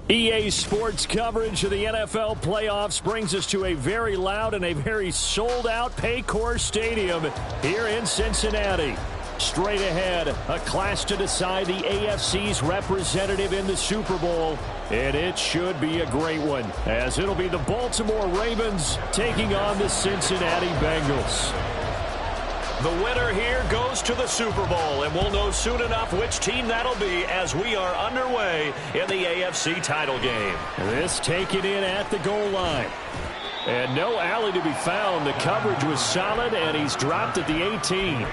EA Sports coverage of the NFL playoffs brings us to a very loud and a very sold-out Paycor Stadium here in Cincinnati. Straight ahead, a clash to decide the AFC's representative in the Super Bowl, and it should be a great one, as it'll be the Baltimore Ravens taking on the Cincinnati Bengals. The winner here goes to the Super Bowl, and we'll know soon enough which team that'll be as we are underway in the AFC title game. This taken in at the goal line. And no alley to be found. The coverage was solid, and he's dropped at the 18.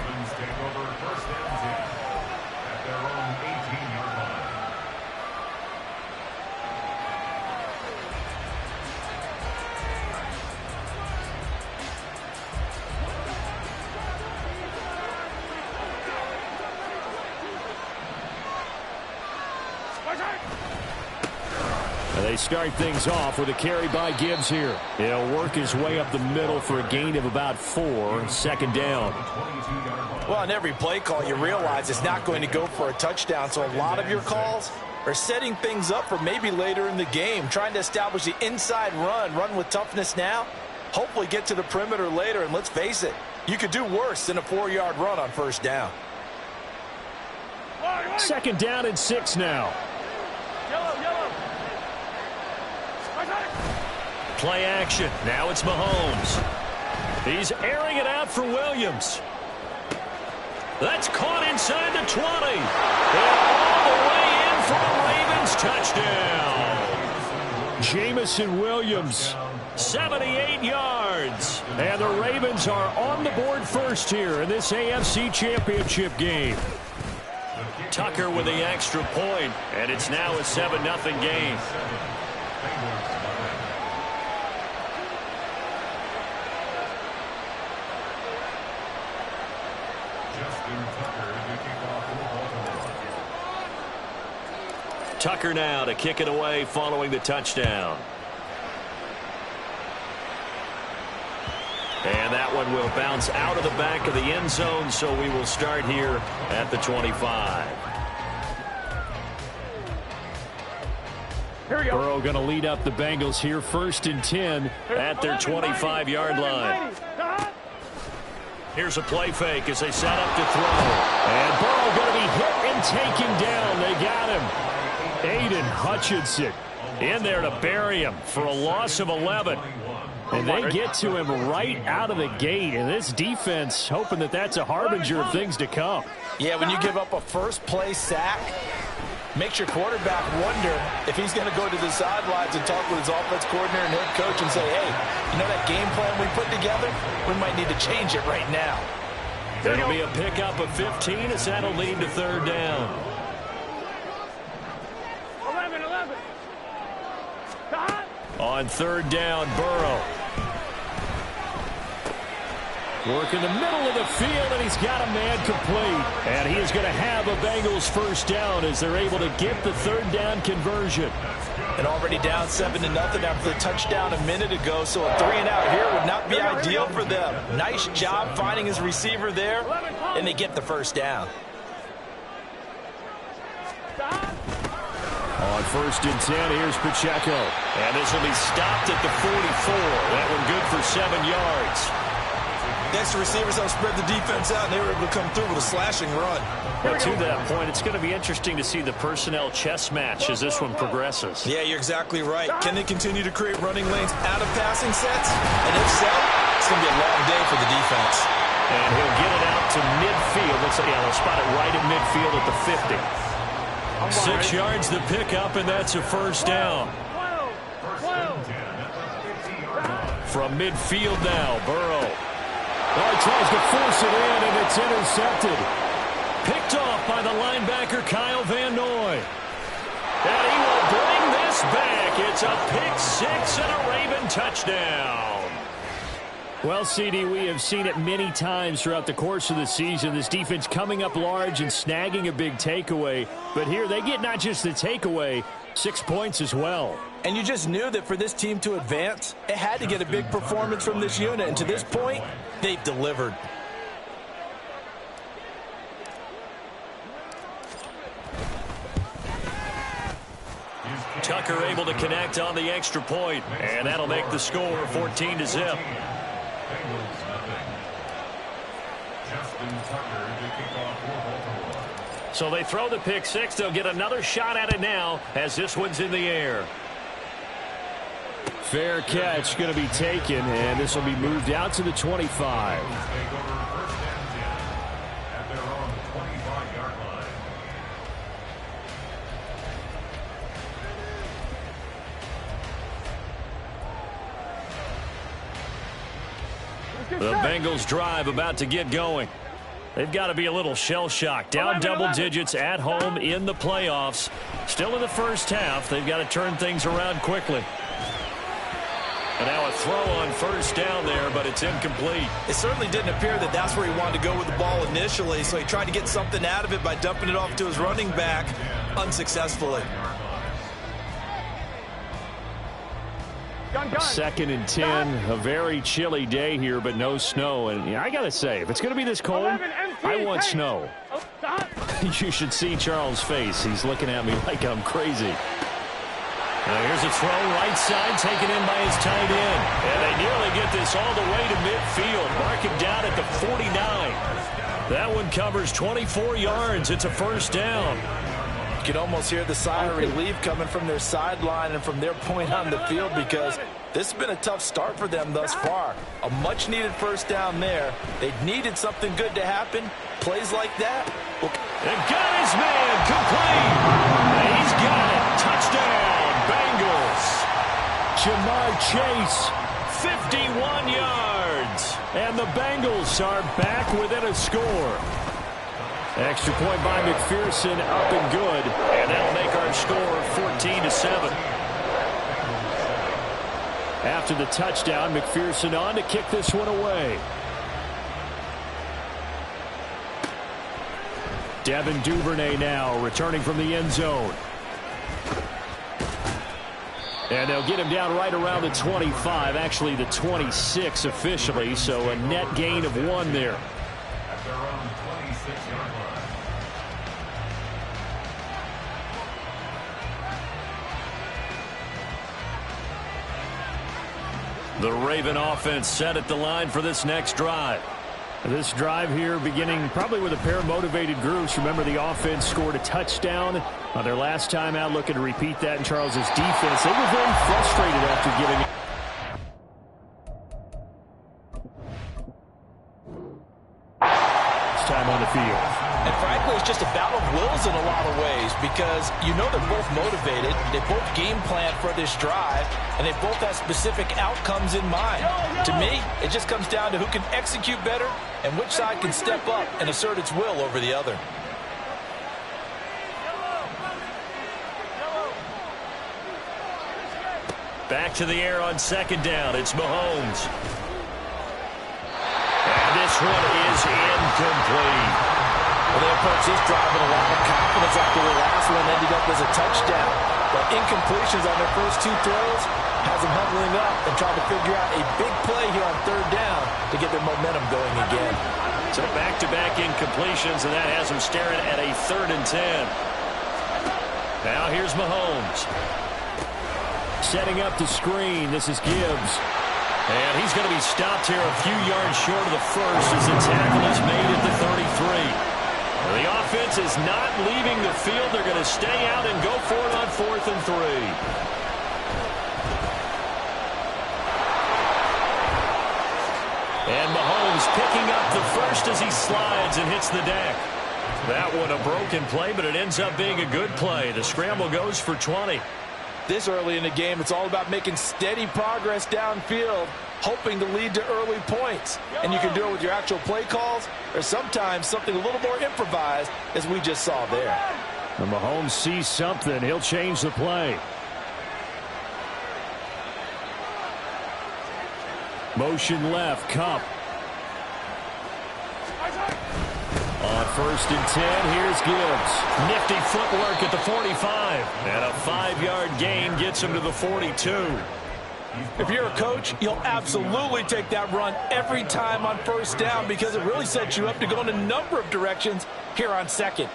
They start things off with a carry by Gibbs here. He'll work his way up the middle for a gain of about 4, second down. Well, on every play call, you realize it's not going to go for a touchdown, so a lot of your calls are setting things up for maybe later in the game, trying to establish the inside run with toughness now, hopefully get to the perimeter later, and let's face it, you could do worse than a 4-yard run on first down. Second down and 6 now. Play action. Now it's Mahomes. He's airing it out for Williams. That's caught inside the 20. And all the way in for a Ravens touchdown. Jamison Williams, 78 yards. And the Ravens are on the board first here in this AFC Championship game. Tucker with the extra point, and it's now a 7-0 game. Tucker now to kick it away following the touchdown. And that one will bounce out of the back of the end zone, so we will start here at the 25. Here we go. Burrow going to lead up the Bengals here, 1st and 10 at their 25-yard line. Here's a play fake as they set up to throw. And Burrow going to be hit and taken down. They got him. Aiden Hutchinson in there to bury him for a loss of 11. And they get to him right out of the gate. And this defense hoping that that's a harbinger of things to come. Yeah, when you give up a first-play sack, makes your quarterback wonder if he's going to go to the sidelines and talk with his offense coordinator and head coach and say, hey, you know that game plan we put together? We might need to change it right now. It'll be a pickup of 15 as that'll lead to 3rd down. 11. On 3rd down, Burrow. Work in the middle of the field, and he's got a man complete. And he is going to have a Bengals 1st down as they're able to get the 3rd down conversion. And already down 7-0 after the touchdown a minute ago, so a 3-and-out here would not be ideal for them. Nice job finding his receiver there, and they get the 1st down. On 1st and 10, here's Pacheco. And this will be stopped at the 44. That one good for 7 yards. Next receivers help spread the defense out, and they were able to come through with a slashing run. But to that point, it's going to be interesting to see the personnel chess match as this one progresses. Yeah, you're exactly right. Can they continue to create running lanes out of passing sets? And if so, it's going to be a long day for the defense. And he'll get it out to midfield. Looks like, yeah, they'll spot it right at midfield at the 50. 6 yards the pickup, and that's a 1st down. From midfield now, Burrow. Oh, he tries to force it in, and it's intercepted. Picked off by the linebacker, Kyle Van Noy. And he will bring this back. It's a pick 6 and a Raven touchdown. Well, CD, we have seen it many times throughout the course of the season. This defense coming up large and snagging a big takeaway. But here they get not just the takeaway, 6 points as well. And you just knew that for this team to advance, it had to get a big performance from this unit. And to this point, they've delivered. Tucker able to connect on the extra point, and that'll make the score 14-0. So they throw the pick six. They'll get another shot at it now as this one's in the air. Fair catch going to be taken, and this will be moved out to the 25. The Bengals drive about to get going. They've got to be a little shell-shocked. Down double digits at home in the playoffs. Still in the first half. They've got to turn things around quickly. And now a throw on first down there, but it's incomplete. It certainly didn't appear that that's where he wanted to go with the ball initially, so he tried to get something out of it by dumping it off to his running back unsuccessfully. 2nd and 10, a very chilly day here, but no snow. And I got to say, if it's going to be this cold, I want snow. You should see Charles' face. He's looking at me like I'm crazy. Here's a throw right side taken in by his tight end. And they nearly get this all the way to midfield. Mark him down at the 49. That one covers 24 yards. It's a first down. You can almost hear the sigh of relief coming from their sideline and from their point on the field, because this has been a tough start for them thus far. A much-needed first down there. They needed something good to happen. Plays like that. And got his man complete. And he's got it. Touchdown, Bengals. Jamar Chase, 51 yards. and the Bengals are back within a score. Extra point by McPherson, up and good. And that'll make our score 14-7. After the touchdown, McPherson on to kick this one away. Devin Duvernay now returning from the end zone. And they'll get him down right around the 25, actually the 26 officially, so a net gain of 1 there. The Raven offense set at the line for this next drive. This drive here beginning probably with a pair of motivated groups. Remember, the offense scored a touchdown on their last time out, looking to repeat that in Charles's defense. They were very frustrated after giving it. It's time on the field. And frankly, it's just a battle of wills in a lot of ways, because you know they're both motivated. They both game plan for this drive, and they both have specific outcomes in mind. To me, it just comes down to who can execute better and which side can step up and assert its will over the other. Back to the air on second down. It's Mahomes. And this one is incomplete. Well, they approach this drive with a lot of confidence after the last one ended up as a touchdown. But incompletions on their first 2 throws has them huddling up and trying to figure out a big play here on third down to get their momentum going again. So back-to-back incompletions, and that has them staring at a 3rd and 10. Now here's Mahomes. Setting up the screen. This is Gibbs. And he's going to be stopped here a few yards short of the first as the tackle is made at the 33. The offense is not leaving the field. They're going to stay out and go for it on 4th and 3. And Mahomes picking up the first as he slides and hits the deck. That one a broken play, but it ends up being a good play. The scramble goes for 20. This early in the game, it's all about making steady progress downfield, hoping to lead to early points. And you can do it with your actual play calls, or sometimes something a little more improvised, as we just saw there. And Mahomes sees something. He'll change the play. Motion left, Kupp. On 1st and 10, here's Gibbs. Nifty footwork at the 45. And a 5-yard gain gets him to the 42. If you're a coach, you'll absolutely take that run every time on first down, because it really sets you up to go in a number of directions here on second.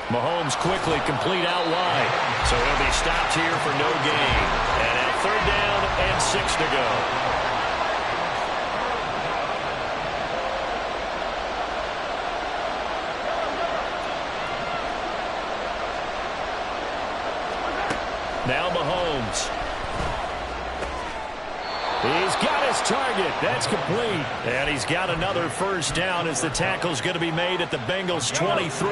Mahomes quickly complete out wide. So he'll be stopped here for no gain. And at 3rd down and 6 to go. Now Mahomes. He's got his target. That's complete. And he's got another 1st down as the tackle's going to be made at the Bengals 23.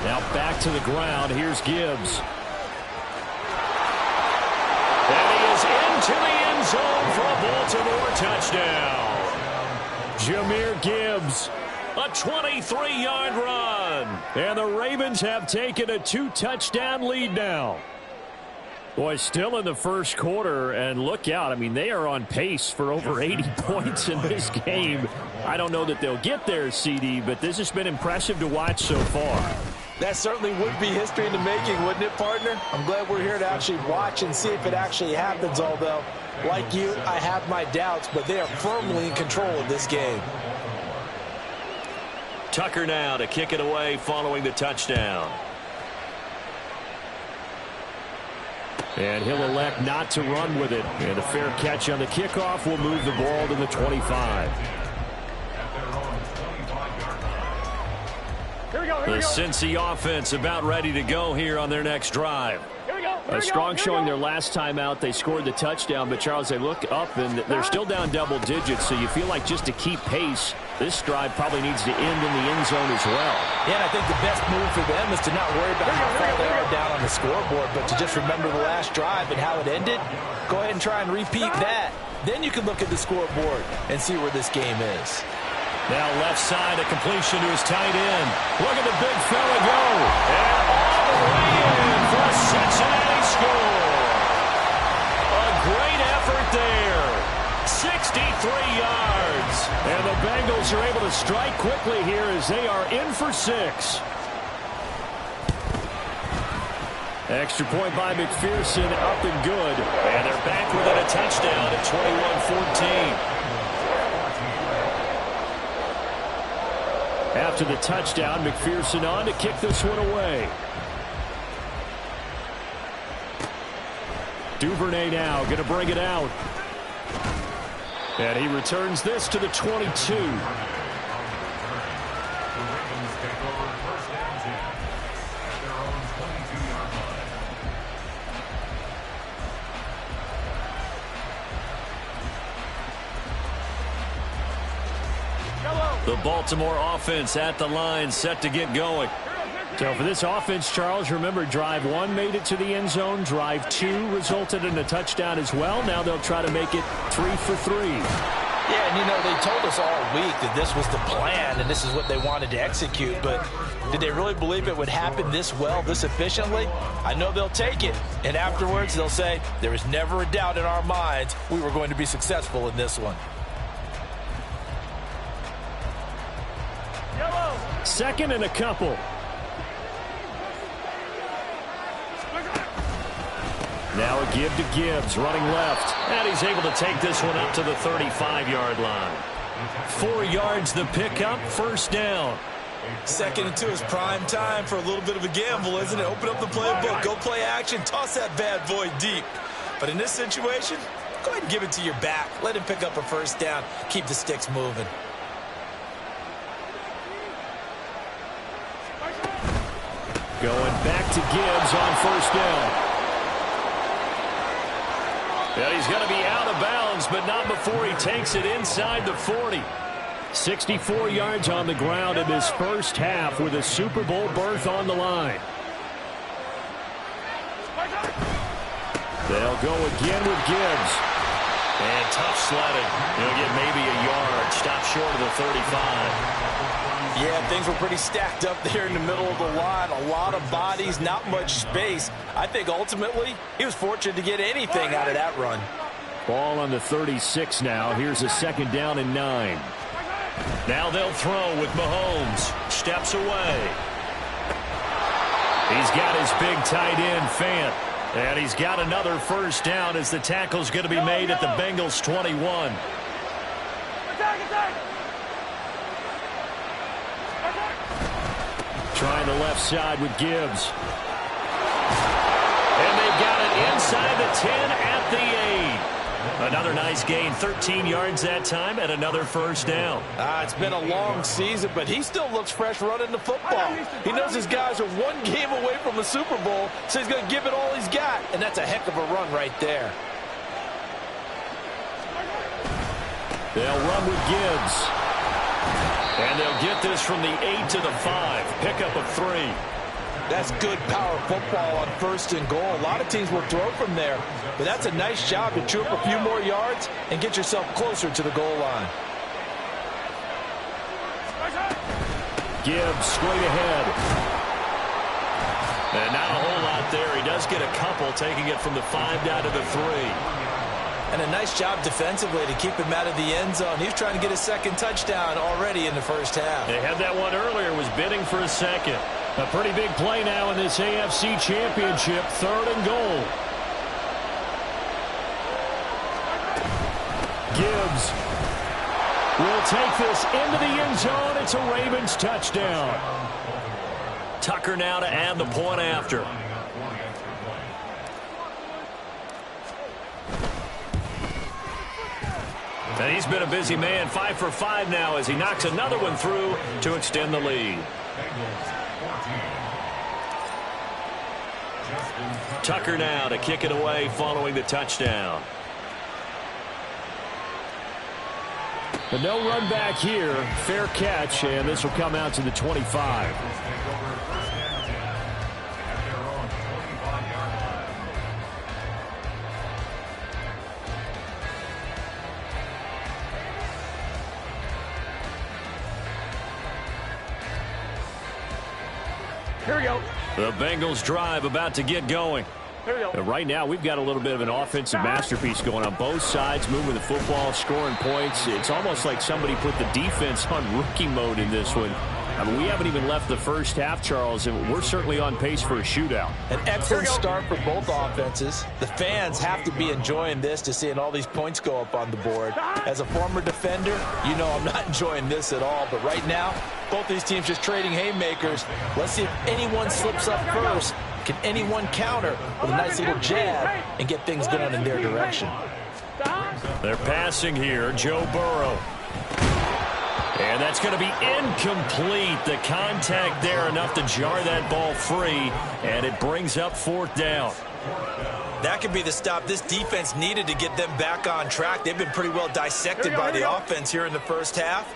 Now back to the ground. Here's Gibbs. And he is into the end zone for a Baltimore touchdown. Jahmyr Gibbs, a 23-yard run. And the Ravens have taken a 2-touchdown lead now. Boy, still in the 1st quarter, and look out. I mean, they are on pace for over 80 points in this game. I don't know that they'll get there, CD, but this has been impressive to watch so far. That certainly would be history in the making, wouldn't it, partner? I'm glad we're here to actually watch and see if it actually happens, although, like you, I have my doubts, but they are firmly in control of this game. Tucker now to kick it away following the touchdown. And he'll elect not to run with it. And a fair catch on the kickoff will move the ball to the 25. The Cincy offense about ready to go here on their next drive. A strong showing their last time out. They scored the touchdown, but Charles, they look up and they're still down double digits, so you feel like just to keep pace, this drive probably needs to end in the end zone as well. Yeah, and I think the best move for them is to not worry about how far they are down on the scoreboard, but to just remember the last drive and how it ended. Go ahead and try and repeat that. Then you can look at the scoreboard and see where this game is. Now left side, a completion to his tight end. Look at the big fella go. And all the way in for a Cincinnati score. A great effort there. 63 yards. And the Bengals are able to strike quickly here as they are in for 6. Extra point by McPherson, up and good. And they're back within a touchdown at 21-14. After the touchdown, McPherson on to kick this one away. Duvernay now going to bring it out. And he returns this to the 22. The Baltimore offense at the line, set to get going. So for this offense, Charles, remember, drive 1 made it to the end zone. Drive 2 resulted in a touchdown as well. Now they'll try to make it 3 for 3. Yeah, and you know, they told us all week that this was the plan and this is what they wanted to execute, but did they really believe it would happen this well, this efficiently? I know they'll take it, and afterwards they'll say, there was never a doubt in our minds we were going to be successful in this one. 2nd and a couple. Now a give to Gibbs, running left. And he's able to take this one up to the 35-yard line. 4 yards the pickup, 1st down. 2nd and 2 is prime time for a little bit of a gamble, isn't it? Open up the playbook, go play action, toss that bad boy deep. But in this situation, go ahead and give it to your back. Let him pick up a 1st down, keep the sticks moving. Going back to Gibbs on 1st down. And he's going to be out of bounds, but not before he takes it inside the 40. 64 yards on the ground in this first half with a Super Bowl berth on the line. They'll go again with Gibbs. And tough sledding. He'll get maybe a yard. Stop short of the 35. Yeah, things were pretty stacked up there in the middle of the line. A lot of bodies, not much space. I think ultimately he was fortunate to get anything out of that run. Ball on the 36 now. Here's a 2nd down and 9. Now they'll throw with Mahomes. Steps away. He's got his big tight end, Fant. And he's got another first down as the tackle's going to be made at the Bengals 21. Trying the left side with Gibbs. And they've got it inside the 10 at the 8. Another nice gain, 13 yards that time, and another first down. It's been a long season, but he still looks fresh running the football. He knows his guys are one game away from the Super Bowl, so he's going to give it all he's got, and that's a heck of a run right there. They'll run with Gibbs. And they'll get this from the 8 to the 5. Pickup of 3. That's good power football on 1st and goal. A lot of teams will throw from there, but that's a nice job to chew up a few more yards and get yourself closer to the goal line. Gibbs straight ahead. And not a whole lot there. He does get a couple, taking it from the 5 down to the 3. And a nice job defensively to keep him out of the end zone. He was trying to get a second touchdown already in the first half. They had that one earlier, was bidding for a second. A pretty big play now in this AFC Championship, 3rd and goal. Gibbs will take this into the end zone. It's a Ravens touchdown. Tucker now to add the point after. And he's been a busy man, 5 for 5 now as he knocks another one through to extend the lead. Tucker now to kick it away following the touchdown. But no run back here. Fair catch, and this will come out to the 25. Here we go. The Bengals drive about to get going. Here we go. And right now, we've got a little bit of an offensive masterpiece going on both sides, moving the football, scoring points. It's almost like somebody put the defense on rookie mode in this one. I mean, we haven't even left the first half, Charles, and we're certainly on pace for a shootout. An excellent start for both offenses. The fans have to be enjoying this to seeing all these points go up on the board. As a former defender, you know I'm not enjoying this at all. But right now, both these teams just trading haymakers. Let's see if anyone slips up first. Can anyone counter with a nice little jab and get things going in their direction? They're passing here. Joe Burrow. And that's going to be incomplete. The contact there enough to jar that ball free, and it brings up 4th down. That could be the stop this defense needed to get them back on track. They've been pretty well dissected by the offense here in the first half.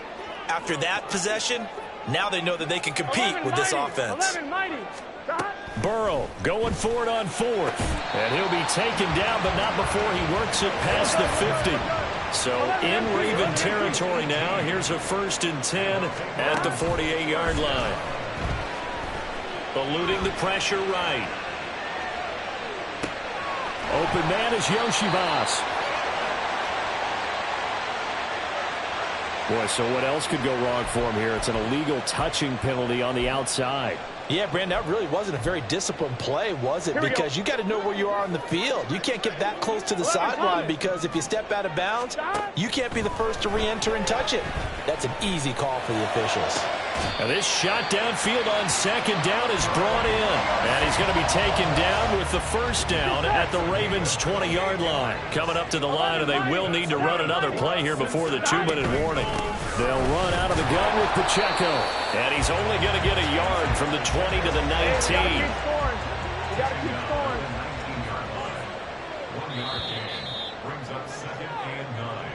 After that possession, now they know that they can compete with this offense. Burrow going for it on 4th. And he'll be taken down, but not before he works it past the 50. So in Raven territory now. Here's a 1st and 10 at the 48-yard line. Eluding the pressure right. Open man is Yoshibas. Boy, so what else could go wrong for him here? It's an illegal touching penalty on the outside. Yeah, Brandon, that really wasn't a very disciplined play, was it? Because you got to know where you are on the field. You can't get that close to the sideline because if you step out of bounds, you can't be the first to re-enter and touch it. That's an easy call for the officials. Now this shot downfield on 2nd down is brought in. And he's going to be taken down with the 1st down at the Ravens' 20-yard line. Coming up to the line, and they will need to run another play here before the 2-minute warning. They'll run out of the gun with Pacheco. And he's only going to get a yard from the 20 to the 19. You got to keep scoring. Brings up 2nd and 9.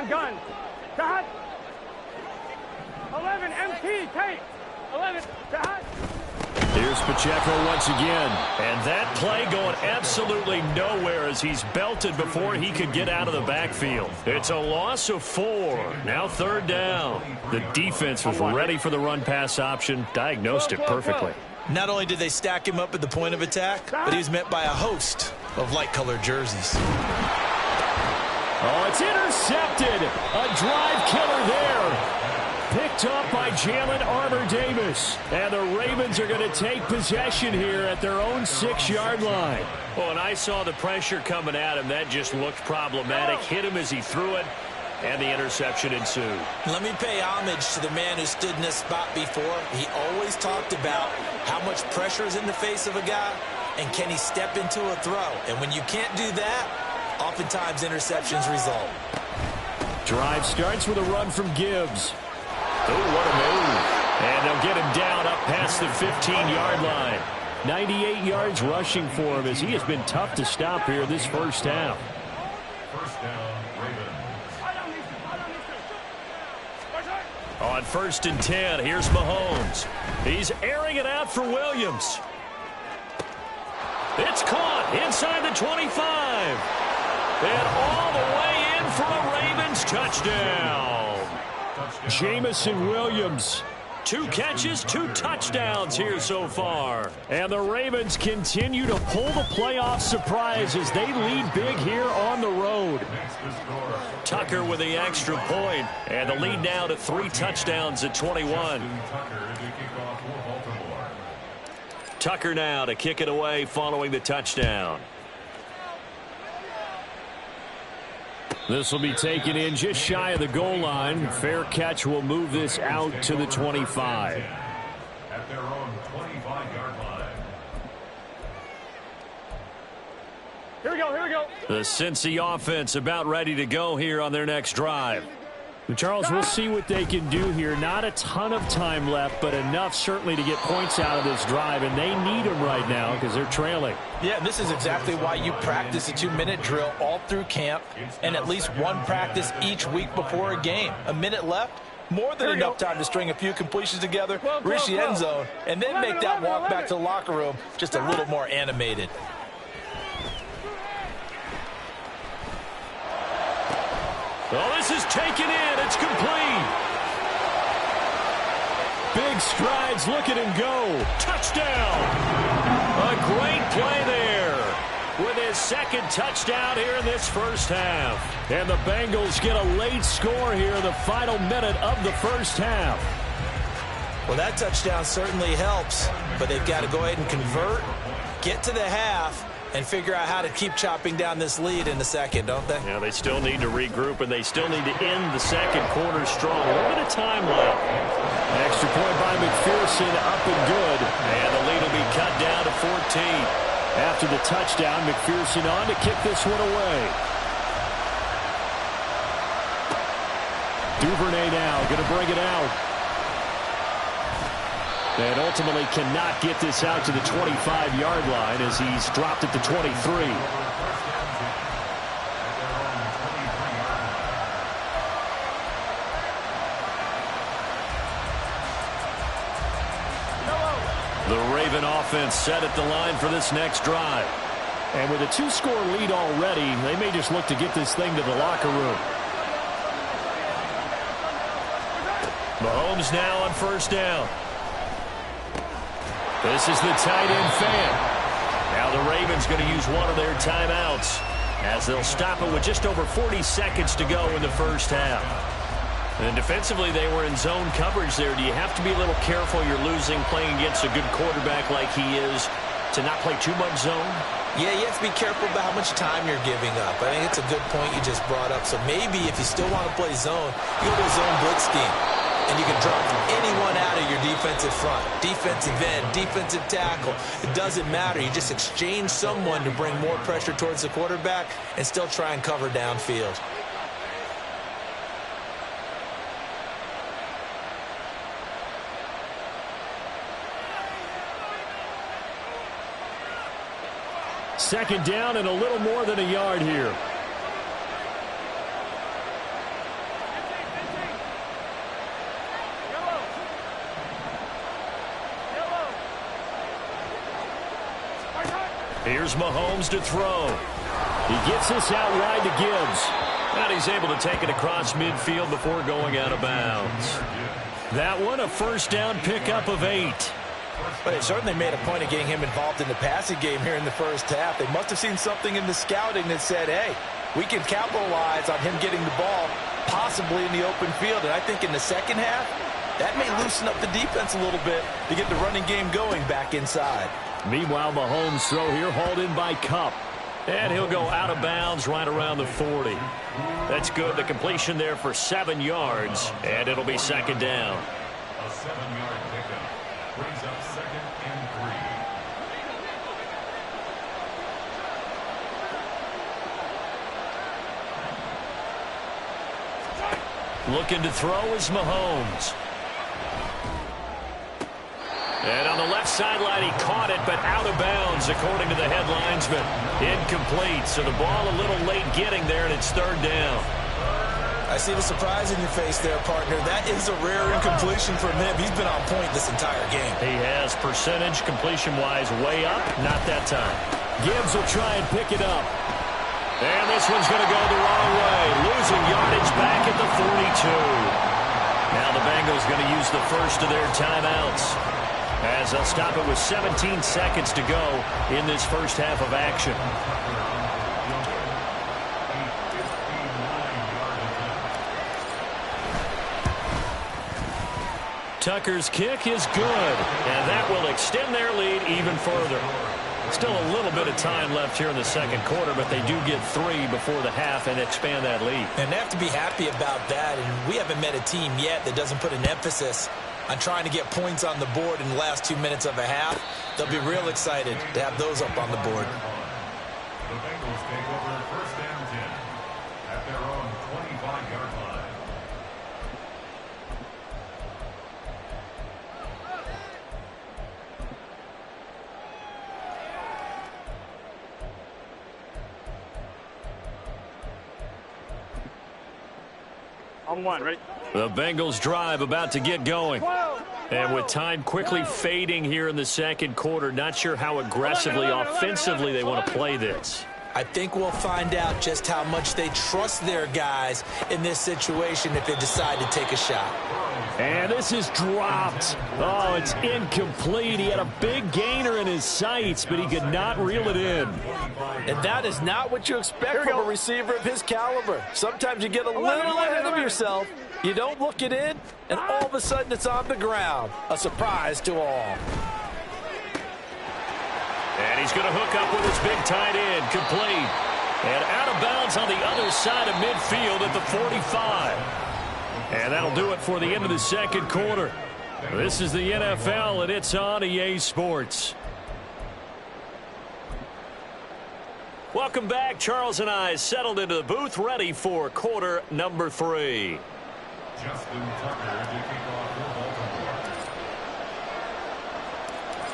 Gun. Shot. 11, MT, take. 11, shot. Here's Pacheco once again. And that play going absolutely nowhere as he's belted before he could get out of the backfield. It's a loss of 4. Now 3rd down. The defense was ready for the run-pass option. Diagnosed it perfectly. Not only did they stack him up at the point of attack, but he was met by a host of light-colored jerseys. Oh, it's intercepted. A drive killer there. Picked up by Jalen Armour-Davis. And the Ravens are going to take possession here at their own 6-yard line. Well, and I saw the pressure coming at him. That just looked problematic. Hit him as he threw it, and the interception ensued. Let me pay homage to the man who stood in this spot before. He always talked about how much pressure is in the face of a guy, and can he step into a throw. And when you can't do that, oftentimes interceptions result. Drive starts with a run from Gibbs. Oh, what a move. And they'll get him down up past the 15-yard line. 98 yards rushing for him as he has been tough to stop here this first half. First down, Ravens. On 1st and 10, here's Mahomes. He's airing it out for Williams. It's caught inside the 25. And all the way in for a Ravens touchdown. Jameson Williams. 2 catches, 2 touchdowns here so far. And the Ravens continue to pull the playoff surprise as they lead big here on the road. Tucker with the extra point, and the lead now to 3 touchdowns at 21. Tucker now to kick it away following the touchdown. This will be taken in just shy of the goal line. Fair catch will move this out to the 25. At their own 25-yard line. Here we go, here we go. The Cincy offense about ready to go here on their next drive. Charles, we'll see what they can do here. Not a ton of time left, but enough certainly to get points out of this drive, and they need them right now because they're trailing. Yeah, and this is exactly why you practice a 2-minute drill all through camp and at least one practice each week before a game. A minute left, more than enough time to string a few completions together, reach the end zone, and then make that walk back to the locker room just a little more animated. Oh, this is taken in. It's complete. Big strides. Look at him go. Touchdown. A great play there with his second touchdown here in this first half. And the Bengals get a late score here in the final minute of the first half. Well, that touchdown certainly helps, but they've got to go ahead and convert, get to the half, and figure out how to keep chopping down this lead in the second, don't they? Yeah, they still need to regroup, and they still need to end the second quarter strong. A little bit of time left. Extra point by McPherson, up and good. And the lead will be cut down to 14. After the touchdown, McPherson on to kick this one away. Duvernay now going to bring it out. And ultimately cannot get this out to the 25-yard line as he's dropped at the 23. The Raven offense set at the line for this next drive. And with a 2-score lead already, they may just look to get this thing to the locker room. Mahomes now on 1st down. This is the tight end fan. Now the Ravens going to use one of their timeouts as they'll stop it with just over 40 seconds to go in the first half. And defensively, they were in zone coverage there. Do you have to be a little careful? You're losing playing against a good quarterback like he is to not play too much zone? Yeah, you have to be careful about how much time you're giving up. I think it's a good point you just brought up. So maybe if you still want to play zone, you go to a zone blitz scheme. And you can drop anyone out of your defensive front, defensive end, defensive tackle. It doesn't matter. You just exchange someone to bring more pressure towards the quarterback and still try and cover downfield. Second down and a little more than a yard here. Here's Mahomes to throw. He gets this out wide to Gibbs. And he's able to take it across midfield before going out of bounds. That one, a 1st down pickup of 8. But they certainly made a point of getting him involved in the passing game here in the first half. They must have seen something in the scouting that said, hey, we can capitalize on him getting the ball possibly in the open field. And I think in the second half, that may loosen up the defense a little bit to get the running game going back inside. Meanwhile, Mahomes' throw here hauled in by Kupp. And he'll go out of bounds right around the 40. That's good. The completion there for 7 yards, and it'll be second down. A 7-yard pickup brings up 2nd and 3. Looking to throw is Mahomes. And on the left sideline, he caught it, but out of bounds, according to the head linesman. Incomplete, so the ball a little late getting there, and it's third down. I see the surprise in your face there, partner. That is a rare incompletion from him. He's been on point this entire game. He has percentage, completion-wise, way up. Not that time. Gibbs will try and pick it up. And this one's going to go the wrong way. Losing yardage back at the 42. Now the Bengals going to use the first of their timeouts, as they'll stop it with 17 seconds to go in this first half of action. Tucker's kick is good, and that will extend their lead even further. Still a little bit of time left here in the second quarter, but they do get 3 before the half and expand that lead. And they have to be happy about that, and we haven't met a team yet that doesn't put an emphasis on trying to get points on the board in the last 2 minutes of a half. They'll be real excited to have those up on the board. The Bengals take over 1st and 10 at their own 25-yard line. On one, ready? The Bengals drive about to get going. And with time quickly fading here in the second quarter, not sure how aggressively, offensively they want to play this. I think we'll find out just how much they trust their guys in this situation if they decide to take a shot. And this is dropped. Oh, it's incomplete. He had a big gainer in his sights, but he could not reel it in. And that is not what you expect from a receiver of his caliber. Sometimes you get a little ahead of yourself, you don't look it in, and all of a sudden it's on the ground. A surprise to all. And he's going to hook up with his big tight end, complete. And out of bounds on the other side of midfield at the 45. And that'll do it for the end of the second quarter. This is the NFL, and it's on EA Sports. Welcome back. Charles and I settled into the booth, ready for quarter number 3. Justin Tucker to kick off for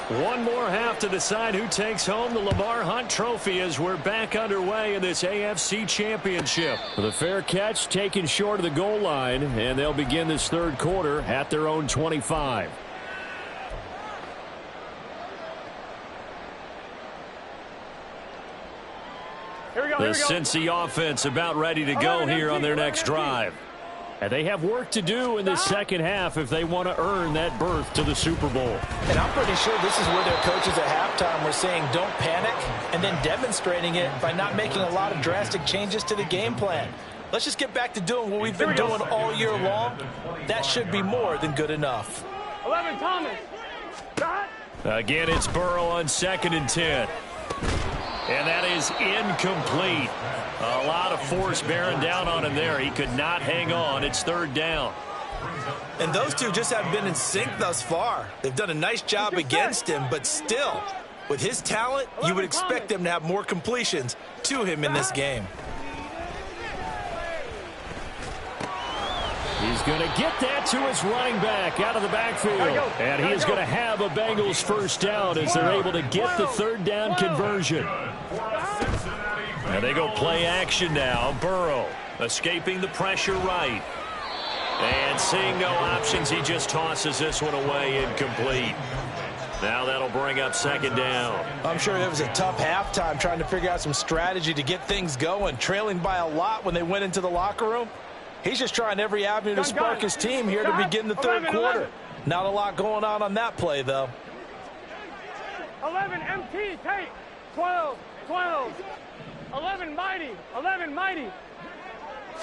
Baltimore. One more half to decide who takes home the Lamar Hunt Trophy as we're back underway in this AFC Championship. The fair catch taken short of the goal line, and they'll begin this third quarter at their own 25. The Cincy offense about ready to go here on their next drive. And they have work to do in the second half if they want to earn that berth to the Super Bowl. And I'm pretty sure this is where their coaches at halftime were saying don't panic, and then demonstrating it by not making a lot of drastic changes to the game plan. Let's just get back to doing what we've been doing all year long. That should be more than good enough. 11, Thomas. Again, it's Burrow on 2nd and 10. And that is incomplete. A lot of force bearing down on him there. He could not hang on. It's third down. And those two just haven't been in sync thus far. They've done a nice job against him, but still, with his talent, you would expect them to have more completions to him in this game. He's going to get that to his running back out of the backfield. And he is going to have a Bengals first down as they're able to get the third down conversion. And they go play action now. Burrow escaping the pressure right. And seeing no options, he just tosses this one away, incomplete. Now that'll bring up second down. I'm sure it was a tough halftime trying to figure out some strategy to get things going, trailing by a lot when they went into the locker room. He's just trying every avenue to spark his team here to begin the third quarter. Not a lot going on that play, though. 11, MT, take. 12, 12. 11 mighty. 11 mighty.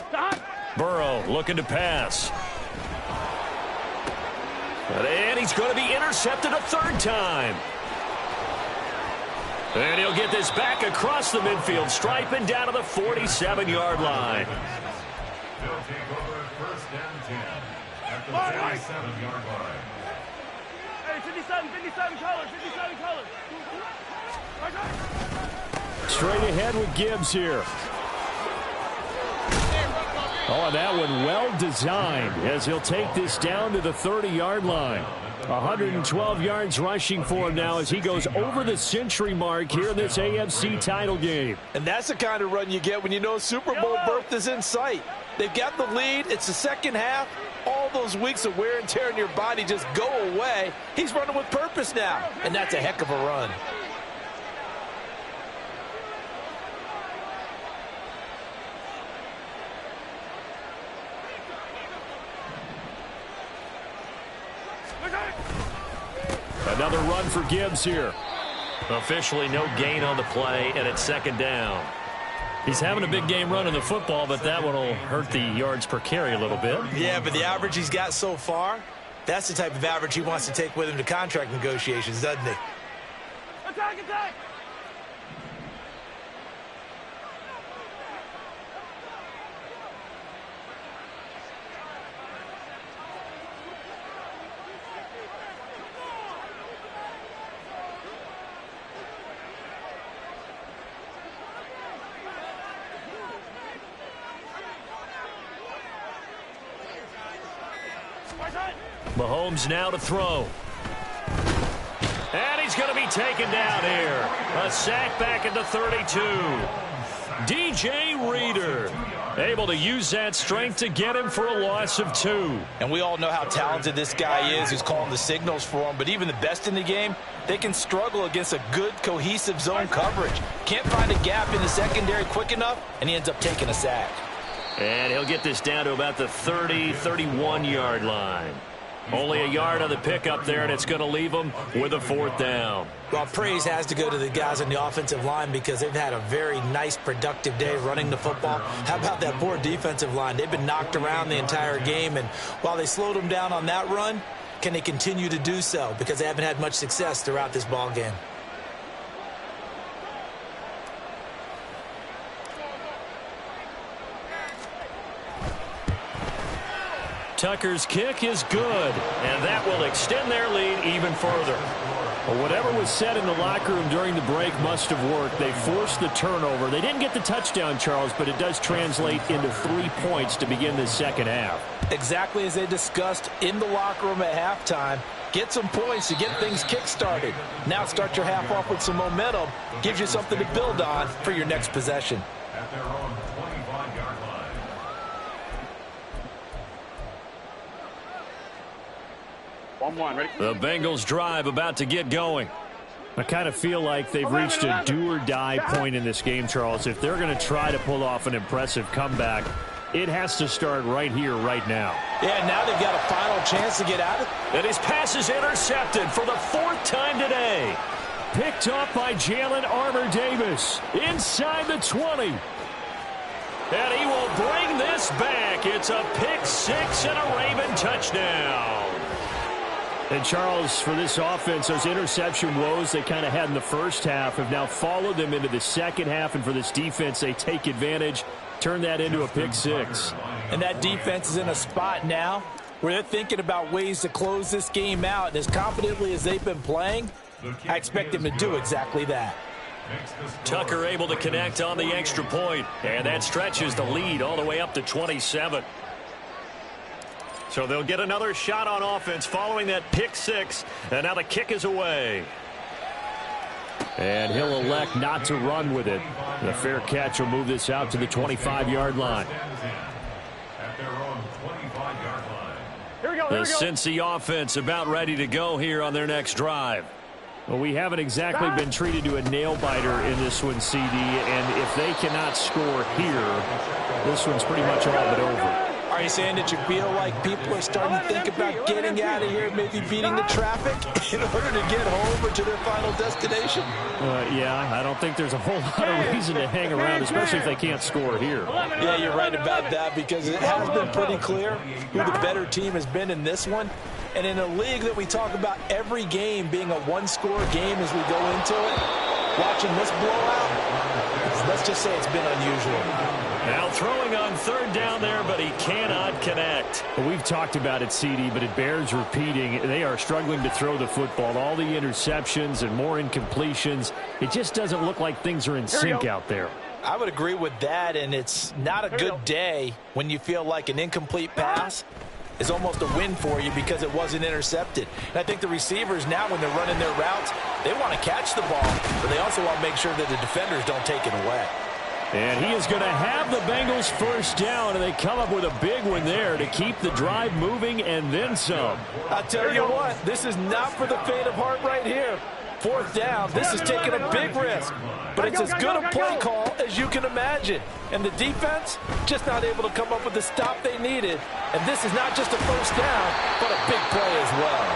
Stop. Burrow looking to pass. And he's going to be intercepted a third time. And he'll get this back across the midfield stripe and down to the 47-yard line. They'll take over at first down 10 at the 47-yard line. Hey, 57 colors, 57 colors. Straight ahead with Gibbs here. Oh, and that one well designed as he'll take this down to the 30-yard line. 112 yards rushing for him now as he goes over the century mark here in this AFC title game. And that's the kind of run you get when you know Super Bowl berth is in sight. They've got the lead. It's the second half. All those weeks of wear and tear in your body just go away. He's running with purpose now, and that's a heck of a run. Another run for Gibbs here. Officially no gain on the play, and it's second down. He's having a big game running the football, but that one will hurt the yards per carry a little bit. Yeah, but the average he's got so far, that's the type of average he wants to take with him to contract negotiations, doesn't he? Attack, attack. Mahomes now to throw. And he's going to be taken down here. A sack back at the 32. DJ Reader able to use that strength to get him for a loss of 2. And we all know how talented this guy is who's calling the signals for him. But even the best in the game, they can struggle against a good, cohesive zone coverage. Can't find a gap in the secondary quick enough, and he ends up taking a sack. And he'll get this down to about the 30, 31-yard line. Only a yard on the pickup there, and it's going to leave them with a fourth down. Well, praise has to go to the guys on the offensive line because they've had a very nice, productive day running the football. How about that poor defensive line? They've been knocked around the entire game, and while they slowed them down on that run, can they continue to do so? Because they haven't had much success throughout this ball game. Tucker's kick is good, and that will extend their lead even further. Well, whatever was said in the locker room during the break must have worked. They forced the turnover. They didn't get the touchdown, Charles, but it does translate into 3 points to begin this second half. Exactly as they discussed in the locker room at halftime. Get some points to get things kick-started. Now start your half off with some momentum. Gives you something to build on for your next possession. At their own 25-yard line. Ready? The Bengals drive about to get going. I kind of feel like they've reached a do-or-die point in this game, Charles. If they're going to try to pull off an impressive comeback, it has to start right here, right now. Yeah, now they've got a final chance to get out of it. And his pass is intercepted for the 4th time today. Picked off by Jalen Armour-Davis inside the 20. And he will bring this back. It's a pick 6 and a Raven touchdown. And, Charles, for this offense, those interception woes they kind of had in the first half have now followed them into the second half. And for this defense, they take advantage, turn that into a pick 6. And that defense is in a spot now where they're thinking about ways to close this game out. And as confidently as they've been playing, I expect them to do exactly that. Tucker able to connect on the extra point. And that stretches the lead all the way up to 27. So they'll get another shot on offense following that pick 6. And now the kick is away. And he'll elect not to run with it. The fair catch will move this out to the 25-yard line. At their own 25-yard line. Here we go. The Cincy offense about ready to go here on their next drive. Well, we haven't exactly been treated to a nail-biter in this one, CD. And if they cannot score here, this one's pretty much all but over. All Are you saying that you feel like people are starting to think about getting out of here, maybe beating the traffic in order to get home or to their final destination? Yeah, I don't think there's a whole lot of reason to hang around, especially if they can't score here. Yeah, you're right about that, because it has been pretty clear who the better team has been in this one. And in a league that we talk about every game being a one-score game as we go into it, watching this blowout, let's just say it's been unusual. Now throwing on third down there, but he cannot connect. Well, we've talked about it, CD, but it bears repeating. They are struggling to throw the football. All the interceptions and more incompletions. It just doesn't look like things are in sync out there. I would agree with that, and it's not a good day when you feel like an incomplete pass is almost a win for you because it wasn't intercepted. And I think the receivers now, when they're running their routes, they want to catch the ball, but they also want to make sure that the defenders don't take it away. And he is going to have the Bengals first down, and they come up with a big one there to keep the drive moving and then some. I'll tell you what, this is not for the faint of heart right here. Fourth down, this is taking a big risk, but it's as good a play call as you can imagine. And the defense just not able to come up with the stop they needed. And this is not just a first down, but a big play as well.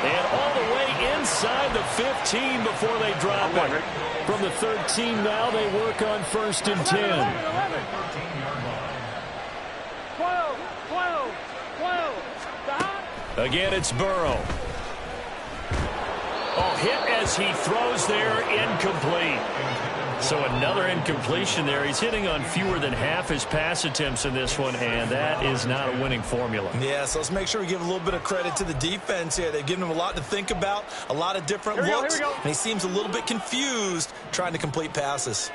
And all the way inside the 15 before they drop it. From the 13 now, they work on first and 10. 12. Again, it's Burrow. Oh, hit as he throws there, incomplete. So another incompletion there. He's hitting on fewer than half his pass attempts in this one, and that is not a winning formula. Yeah, so let's make sure we give a little bit of credit to the defense here. They've given him a lot to think about, a lot of different looks, and he seems a little bit confused trying to complete passes.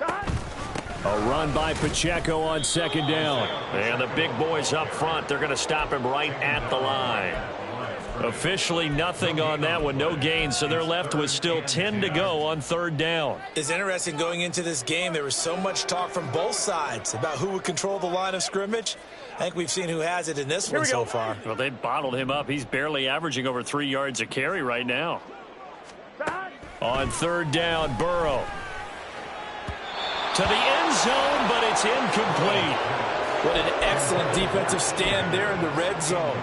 A run by Pacheco on second down. And the big boys up front, they're going to stop him right at the line. Officially nothing on that one, no gain, so they're left with still 10 to go on third down. It's interesting going into this game. There was so much talk from both sides about who would control the line of scrimmage. I think we've seen who has it in this one so far. Well, they bottled him up. He's barely averaging over 3 yards a carry right now. On third down, Burrow. To the end zone, but it's incomplete. What an excellent defensive stand there in the red zone.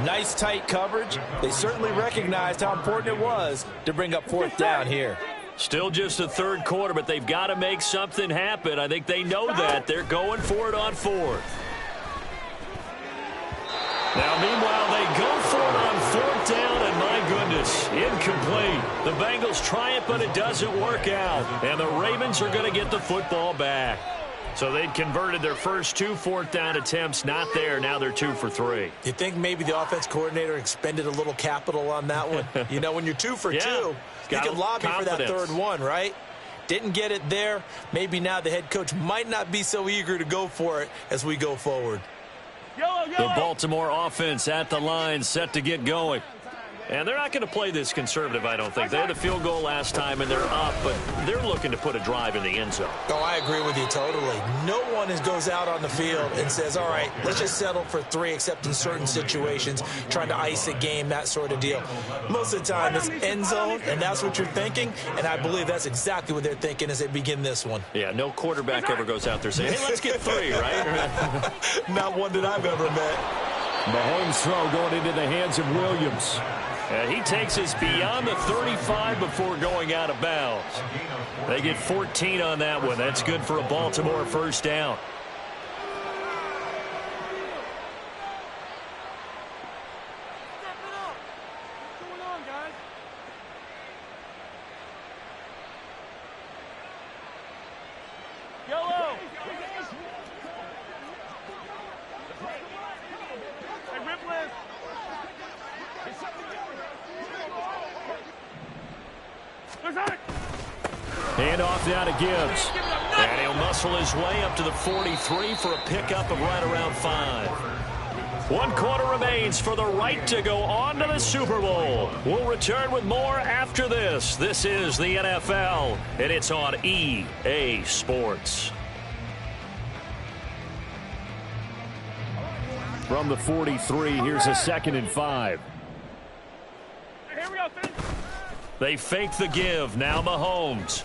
Nice tight coverage. They certainly recognized how important it was to bring up fourth down here. Still just the third quarter, but they've got to make something happen. I think they know that. They're going for it on fourth. Now, meanwhile, they go for it on fourth down, and my goodness, incomplete. The Bengals try it, but it doesn't work out. And the Ravens are going to get the football back. So they'd converted their first 2 fourth-down attempts. Not there. Now they're 2 for 3. You think maybe the offense coordinator expended a little capital on that one? You know, when you're 2 for 2, you can lobby for that third one, right? Didn't get it there. Maybe now the head coach might not be so eager to go for it as we go forward. The Baltimore offense at the line, set to get going. And they're not going to play this conservative, I don't think. They had the field goal last time, and they're up, but they're looking to put a drive in the end zone. Oh, I agree with you totally. No one goes out on the field and says, all right, let's just settle for 3, except in certain situations, trying to ice a game, that sort of deal. Most of the time, it's end zone, and that's what you're thinking, and I believe that's exactly what they're thinking as they begin this one. Yeah, no quarterback ever goes out there saying, hey, let's get 3, right? Not one that I've ever met. Mahomes' throw going into the hands of Williams. And he takes us beyond the 35 before going out of bounds. They get 14 on that one. That's good for a Baltimore first down. Hand off now to Gibbs. And he'll muscle his way up to the 43 for a pickup of right around 5. 1 quarter remains for the right to go on to the Super Bowl. We'll return with more after this. This is the NFL, and it's on EA Sports. From the 43, here's a 2nd and 5. Here we go. They fake the give. Now Mahomes.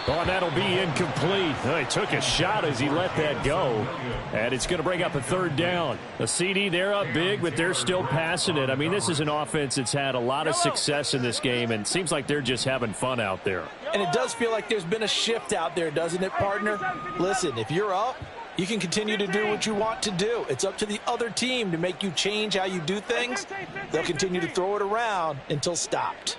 Oh, and that'll be incomplete. He took a shot as he let that go. And it's going to bring up a third down. The CD, they're up big, but they're still passing it. I mean, this is an offense that's had a lot of success in this game, and it seems like they're just having fun out there. And it does feel like there's been a shift out there, doesn't it, partner? Listen, if you're up, you can continue to do what you want to do. It's up to the other team to make you change how you do things. They'll continue to throw it around until stopped.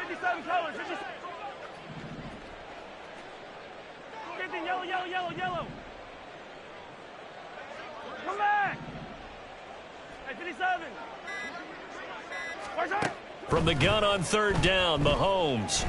57 colors. 50, yellow, yellow, yellow, yellow. Come back. Hey, 57. From the gun on third down, Mahomes.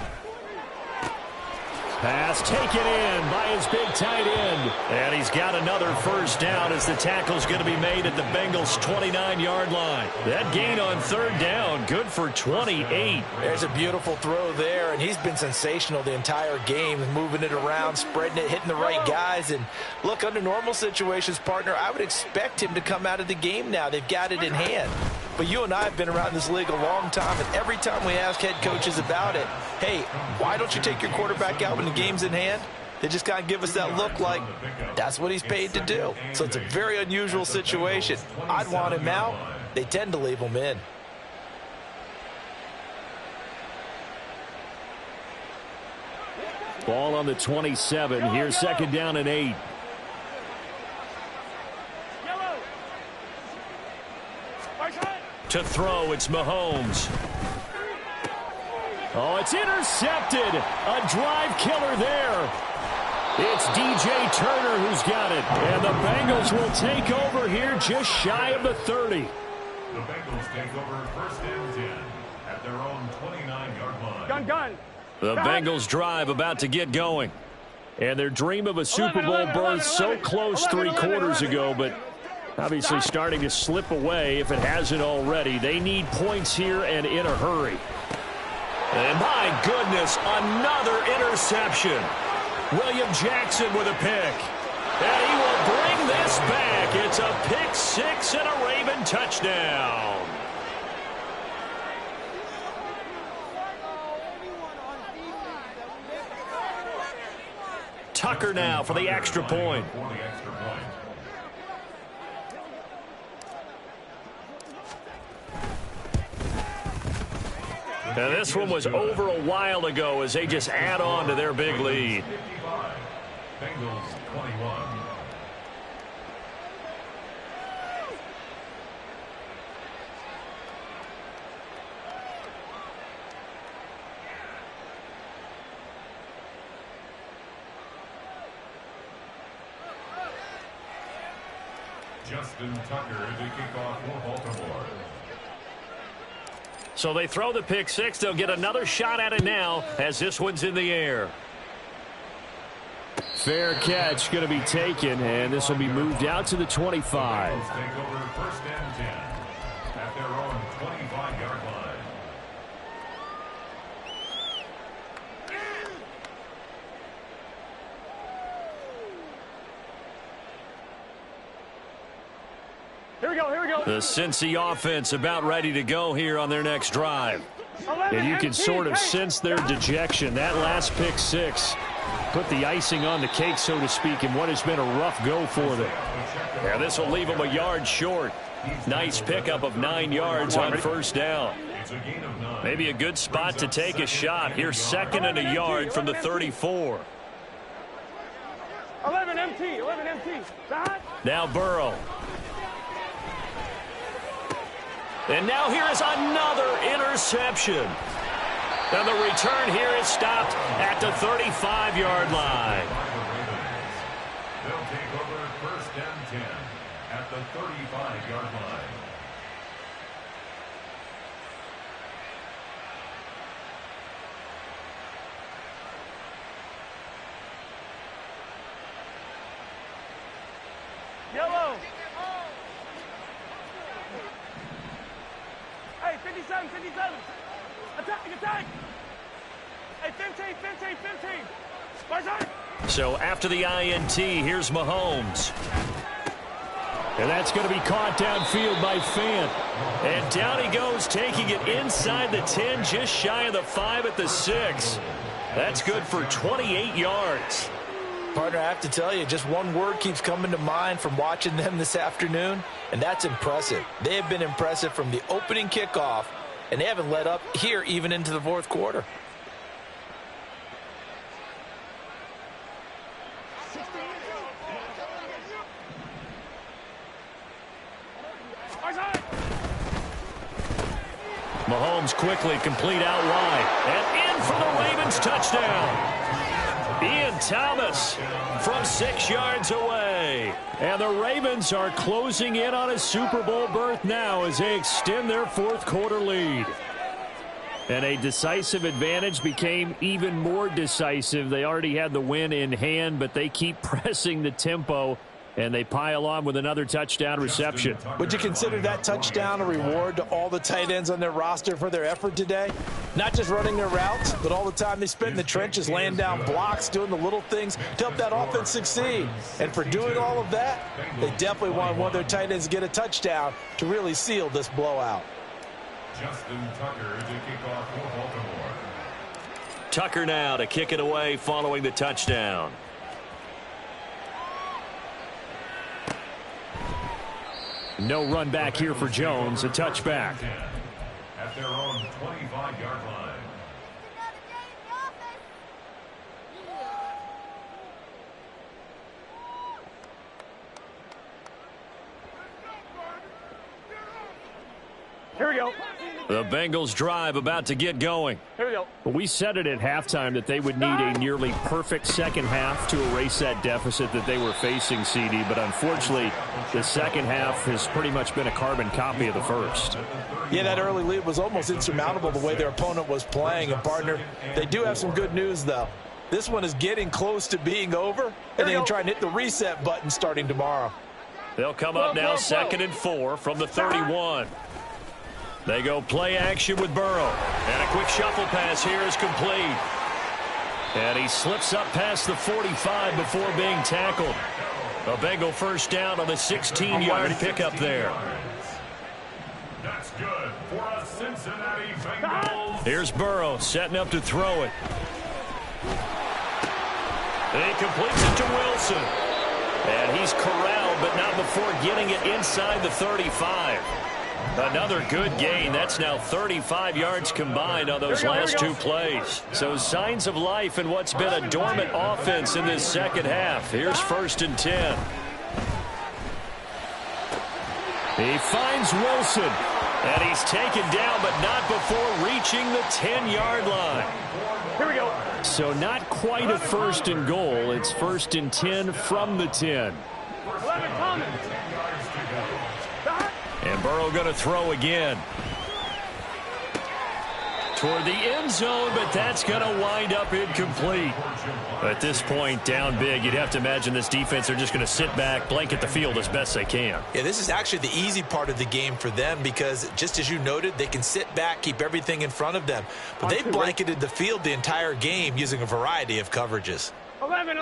Pass taken in by his big tight end. And he's got another first down as the tackle's going to be made at the Bengals' 29-yard line. That gain on third down, good for 28. There's a beautiful throw there, and he's been sensational the entire game, moving it around, spreading it, hitting the right guys. And look, under normal situations, partner, I would expect him to come out of the game now. They've got it in hand. But you and I have been around this league a long time, and every time we ask head coaches about it, hey, why don't you take your quarterback out when the game's in hand? They just kind of give us that look like that's what he's paid to do. So it's a very unusual situation. I'd want him out. They tend to leave him in. Ball on the 27. Here's second down and 8. To throw, it's Mahomes. Oh, it's intercepted. A drive killer there. It's DJ Turner who's got it. And the Bengals will take over here just shy of the 30. The Bengals take over first and 10 at their own 29-yard line. Gun. The Bengals drive about to get going. And their dream of a Super Bowl berth so close 3 quarters ago, but obviously starting to slip away if it hasn't already. They need points here and in a hurry. And my goodness, another interception. William Jackson with a pick. And he will bring this back. It's a pick 6 and a Raven touchdown. Tucker now for the extra point. Now this one was over a while ago as they just add on to their big lead. Bengals 21. Justin Tucker to kick off for Baltimore. So they throw the pick 6. They'll get another shot at it now as this one's in the air. Fair catch going to be taken, and this will be moved out to the 25. Bengals take over first and 10 at their own 25-yard line. Here we go. The Cincy offense about ready to go here on their next drive. And you can sort of sense their dejection. That last pick 6 put the icing on the cake, so to speak, in what has been a rough go for them. Yeah, this will leave them a yard short. Nice pickup of 9 yards on first down. Maybe a good spot to take a shot. Here's second and a yard from the 34. 11 MT. Now Burrow. And now here is another interception. And the return here is stopped at the 35-yard line. They'll take over first and 10 at the 35-yard line. Yellow. Hey, 57. Attack. Hey, 15. So after the INT, here's Mahomes. And that's going to be caught downfield by Fant. And down he goes, taking it inside the 10, just shy of the 5 at the 6. That's good for 28 yards. Partner, I have to tell you, just one word keeps coming to mind from watching them this afternoon, and that's impressive. They have been impressive from the opening kickoff, and they haven't let up here even into the fourth quarter. Mahomes quickly complete out wide. And in for the Ravens touchdown. Ian Thomas from 6 yards away. And the Ravens are closing in on a Super Bowl berth now as they extend their fourth quarter lead. And a decisive advantage became even more decisive. They already had the win in hand, but they keep pressing the tempo. And they pile on with another touchdown reception. Would you consider that touchdown a reward to all the tight ends on their roster for their effort today? Not just running their routes, but all the time they spent in the trenches, laying down blocks, doing the little things to help that offense succeed. And for doing all of that, they definitely want one of their tight ends to get a touchdown to really seal this blowout. Justin Tucker to kick off for Baltimore. Tucker now to kick it away following the touchdown. No run back here for Jones, a touchback. At their own 25-yard line. Here we go. The Bengals drive about to get going. Here we go. We said it at halftime that they would need a nearly perfect second half to erase that deficit that they were facing, CD. But unfortunately, the second half has pretty much been a carbon copy of the first. Yeah, that early lead was almost insurmountable the way their opponent was playing. And, partner, they do have some good news, though. This one is getting close to being over, and they can try and hit the reset button starting tomorrow. They'll come up now 2nd and 4 from the 31. They go play action with Burrow. And a quick shuffle pass here is complete. And he slips up past the 45 before being tackled. A Bengal first down on the 16-yard pickup there. That's good for a Cincinnati Bengals. Here's Burrow setting up to throw it. And he completes it to Wilson. And he's corralled, but not before getting it inside the 35. Another good gain. That's now 35 yards combined on those last two plays. So signs of life in what's been a dormant offense in this second half. Here's 1st and 10. He finds Wilson. And he's taken down, but not before reaching the 10-yard line. Here we go. So not quite a 1st and goal. It's 1st and 10 from the 10. 11 coming. And Burrow going to throw again. Toward the end zone, but that's going to wind up incomplete. At this point, down big, you'd have to imagine this defense are just going to sit back, blanket the field as best they can. Yeah, this is actually the easy part of the game for them because, just as you noted, they can sit back, keep everything in front of them. But they blanketed the field the entire game using a variety of coverages. 11.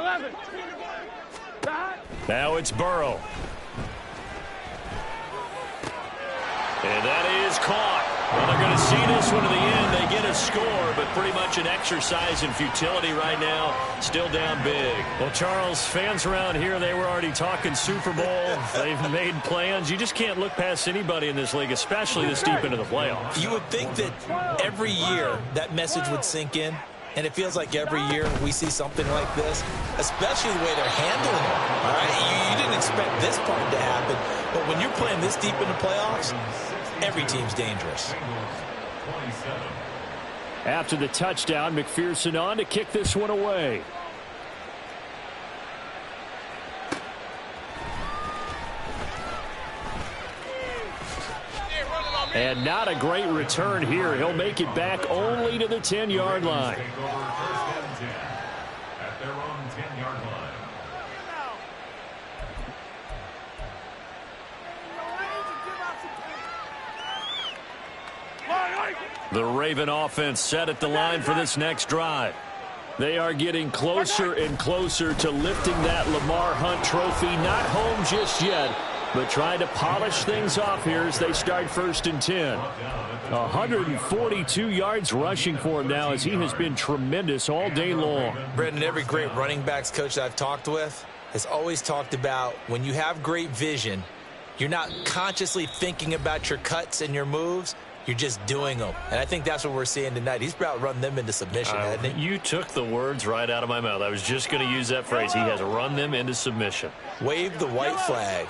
Now it's Burrow. And that is caught. Well, they're going to see this one to the end. They get a score, but pretty much an exercise in futility right now. Still down big. Well, Charles, fans around here, they were already talking Super Bowl. They've made plans. You just can't look past anybody in this league, especially this deep into the playoffs. You would think that every year that message would sink in, and it feels like every year we see something like this, especially the way they're handling it. All right, you didn't expect this part to happen, but when you're playing this deep in the playoffs, every team's dangerous. After the touchdown, McPherson on to kick this one away. And not a great return here. He'll make it back only to the 10-yard line. Take over 1st and 10 at their own 10-yard line. The Raven offense set at the line for this next drive. They are getting closer and closer to lifting that Lamar Hunt trophy. Not home just yet, but trying to polish things off here as they start 1st and 10. 142 yards rushing for him now as he has been tremendous all day long. Brendan, every great running backs coach that I've talked with has always talked about when you have great vision, you're not consciously thinking about your cuts and your moves. You're just doing them. And I think that's what we're seeing tonight. He's about run them into submission, hasn't he? You took the words right out of my mouth. I was just going to use that phrase. He has run them into submission. Wave the white flag.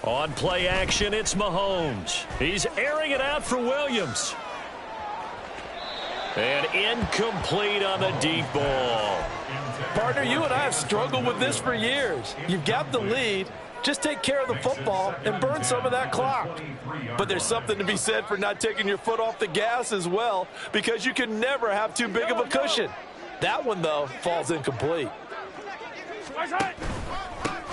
On play action, it's Mahomes. He's airing it out for Williams. And incomplete on the deep ball. Partner, you and I have struggled with this for years. You've got the lead. Just take care of the football and burn some of that clock. But there's something to be said for not taking your foot off the gas as well, because you can never have too big of a cushion. That one, though, falls incomplete.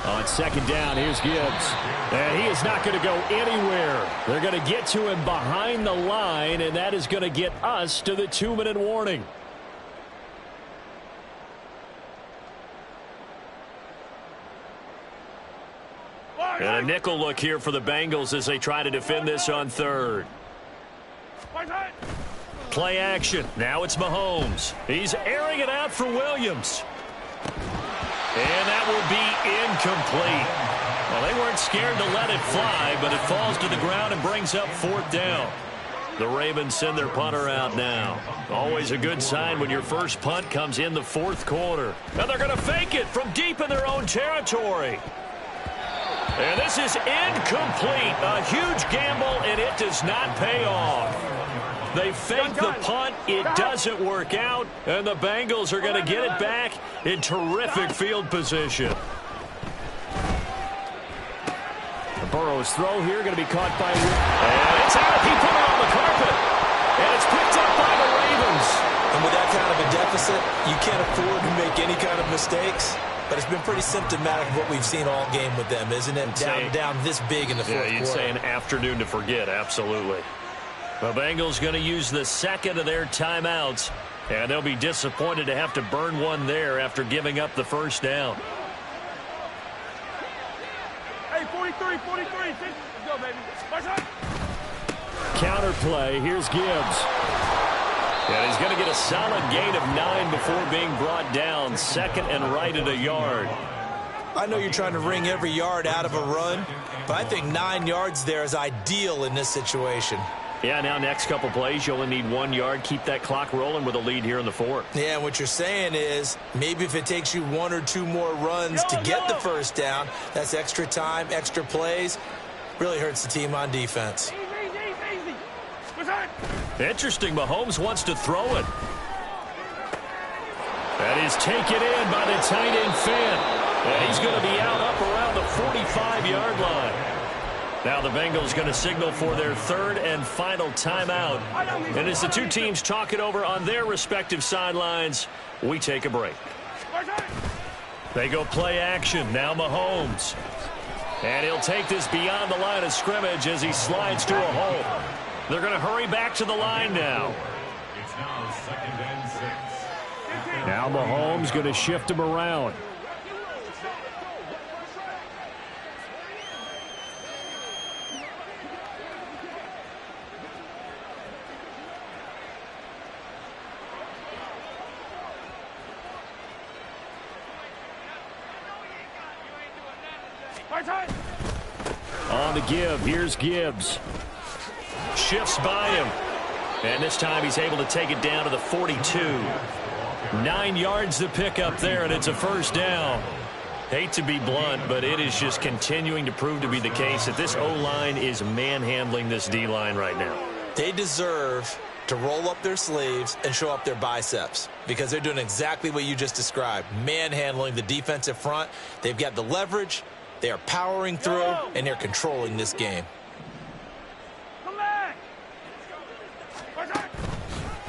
On 2nd down, here's Gibbs. And he is not going to go anywhere. They're going to get to him behind the line, and that is going to get us to the 2-minute warning. And a nickel look here for the Bengals as they try to defend this on 3rd. Play action. Now it's Mahomes. He's airing it out for Williams. And that will be incomplete. Well, they weren't scared to let it fly, but it falls to the ground and brings up 4th down. The Ravens send their punter out now. Always a good sign when your first punt comes in the 4th quarter. Now they're going to fake it from deep in their own territory. And this is incomplete. A huge gamble, and it does not pay off. They fake the punt. It doesn't work out, and the Bengals are going to get it back in terrific field position. The Burrow's throw here going to be caught by... And it's out. He put it on the carpet. And it's picked up by the Ravens. And with that kind of a deficit, you can't afford to make any kind of mistakes. But it's been pretty symptomatic of what we've seen all game with them, isn't it? Down this big in the 4th quarter. Yeah, you'd say an afternoon to forget, absolutely. The Bengals going to use the 2nd of their timeouts, and they'll be disappointed to have to burn one there after giving up the 1st down. Hey, 43, 43. Let's go, baby. Counter play. Here's Gibbs. And he's going to get a solid gain of 9 before being brought down. 2nd and right at a yard. I know you're trying to wring every yard out of a run, but I think 9 yards there is ideal in this situation. Yeah, now next couple plays, you only need 1 yard. Keep that clock rolling with a lead here in the 4th. Yeah, and what you're saying is maybe if it takes you 1 or 2 more runs to get the 1st down, that's extra time, extra plays. Really hurts the team on defense. Interesting. Mahomes wants to throw it. That is taken in by the tight end Fant. And he's going to be out up around the 45-yard line. Now the Bengals going to signal for their 3rd and final timeout. And as the two teams talk it over on their respective sidelines, we take a break. They go play action. Now Mahomes. And he'll take this beyond the line of scrimmage as he slides to a hole. They're going to hurry back to the line now. It's now 2nd and 6. Now Mahomes going to shift him around. On the give, here's Gibbs. Shifts by him. And this time he's able to take it down to the 42. 9 yards to pick up there, and it's a 1st down. Hate to be blunt, but it is just continuing to prove to be the case that this O-line is manhandling this D-line right now. They deserve to roll up their sleeves and show up their biceps because they're doing exactly what you just described, manhandling the defensive front. They've got the leverage. They are powering through, and they're controlling this game.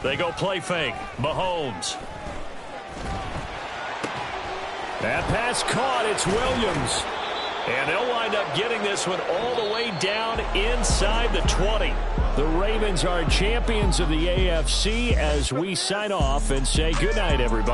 They go play fake. Mahomes. That pass caught. It's Williams. And they'll wind up getting this one all the way down inside the 20. The Ravens are champions of the AFC as we sign off and say goodnight, everybody.